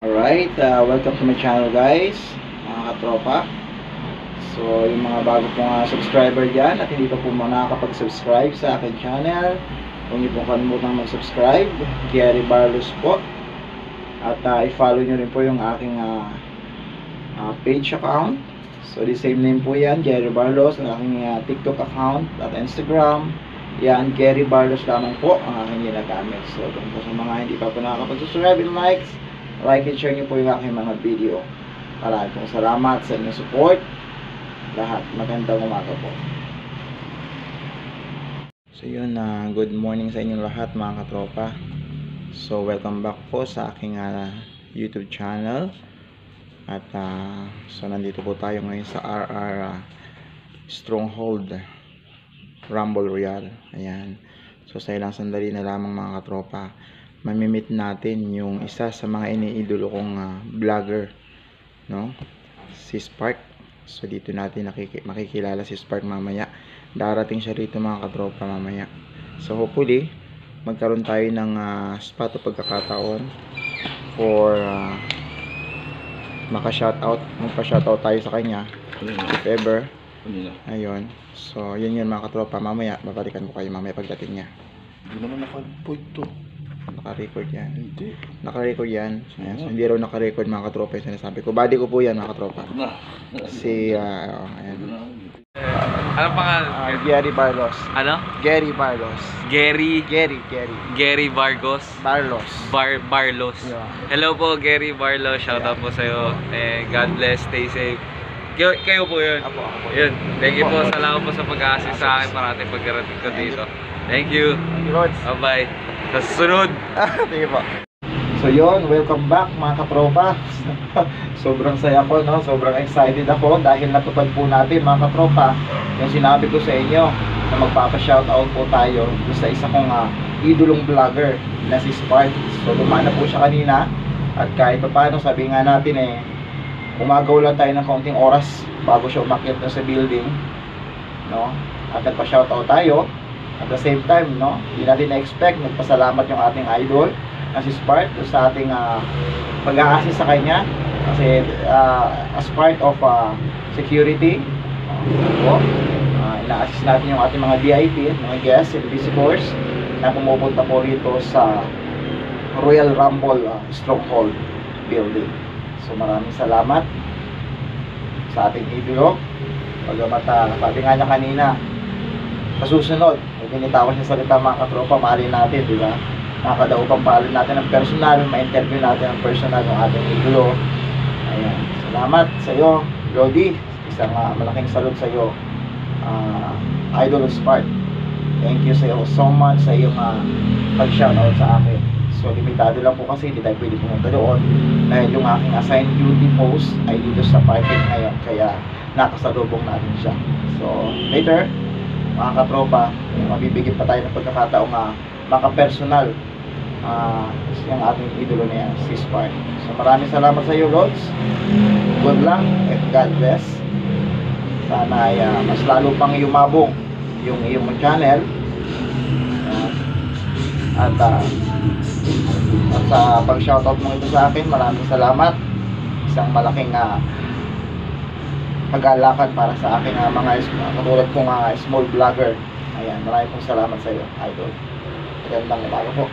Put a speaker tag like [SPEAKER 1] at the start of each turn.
[SPEAKER 1] Alright, welcome to my channel guys, mga katropa. So, yung mga bago pong subscriber dyan at hindi pa po nakakapag-subscribe sa akin channel, huwag niyo po kalimutan mag-subscribe, Gary Barlos po. At i-follow niyo rin po yung aking page account. So, the same name po yan, Gary Barlos, ang aking TikTok account at Instagram. Yan, Gary Barlos lamang po ang aking ginagamit. So, kung po sa mga hindi pa po nakakapag-subscribe and like and share nyo po yung aking mga video. Maraming pong salamat sa inyong support. Lahat, magandang umaga po. So yun, good morning sa inyong lahat mga katropa. So welcome back po sa aking YouTube channel. At so nandito po tayo ngayon sa RR Stronghold Rumble Royale. Ayan. So sa ilang sandali na lamang mga katropa, mamimit natin yung isa sa mga iniidolo kong vlogger, no? Si Spark. So dito natin makikilala si Spark mamaya. Darating siya rito mga katropa mamaya. So hopefully magkaroon tayo ng spot o pagkakataon for magpa-shoutout tayo sa kanya if ever. Ayun. So yun mga katropa, mamaya babalikan ko kayo mamaya pagdating niya.
[SPEAKER 2] Hindi naman naka-point to.
[SPEAKER 1] Naka-record yan.
[SPEAKER 2] Hindi.
[SPEAKER 1] Naka-record yan. Ayan. So, hindi raw naka-record mga katropa yung sinasabi ko. Body ko po yan mga katropa. Si, ayan.
[SPEAKER 3] Ano pangalan?
[SPEAKER 1] Gary Barlos.
[SPEAKER 3] Ano?
[SPEAKER 1] Gary Barlos.
[SPEAKER 3] Gary
[SPEAKER 1] Barlos.
[SPEAKER 3] Barlos.
[SPEAKER 1] Yeah.
[SPEAKER 3] Hello po Gary Barlos. Shout out po sa'yo. God bless. Stay safe. Kayo po yun.
[SPEAKER 1] Ako.
[SPEAKER 3] Yun. Thank you po. Salamat po sa pag-assist sa akin parating pagkarating ko dito. Thank you. Bye-bye. Sa susunod.
[SPEAKER 1] Sige po. So yun, welcome back mga katropa. Sobrang saya ko, no? Sobrang excited ako dahil natupad po natin mga katropa yung sinabi ko sa inyo na magpapa-shoutout po tayo sa isa kong idolong vlogger na si Spark. So lumana po siya kanina at kahit pa paano sabi nga natin umagaw lang tayo ng kaunting oras bago siya umakyat na sa building, no? At nagpa-shoutout tayo. At the same time, no, hindi natin na-expect, nagpasalamat yung ating idol na si Spark sa ating pag-a-assist sa kanya kasi as part of security, ina-assist natin yung ating mga VIP, mga guests and visitors na pumupunta po rito sa Royal Rumble Stronghold building. So maraming salamat sa ating idolo. Pagamat sabi nga niya kanina, sa susunod binitawan siya salita mga katropa, mahalin natin, di ba? Nakakadaupang pahalin natin ng personal, ma-interview natin ng personal ng ating idolo. Ayan. Salamat sa iyo, Lodi. Isang malaking salute sa iyo, Idol Spark. Thank you sa iyo so much sa iyong pag-shoutout sa akin. So, limitado lang po kasi hindi tayo pwede pumunta doon dahil yung aking assigned duty post ay dito sa parking ngayon, kaya nakasalubong natin siya. So, later mga katropa, mabibigyan pa tayo ng pagkakataong maka-personal yung ating idolo na yan, si Spark. So maraming salamat sa iyo, Lods. Good luck and God bless. Sana ay mas lalo pang yumabong yung iyong channel. At sa pag-shoutout mo ito sa akin, maraming salamat. Isang malaking pag-alakan para sa akin mga katulad kong small vlogger. Ayan, maraming pong salamat sa iyo, idol. Magandang umaga po.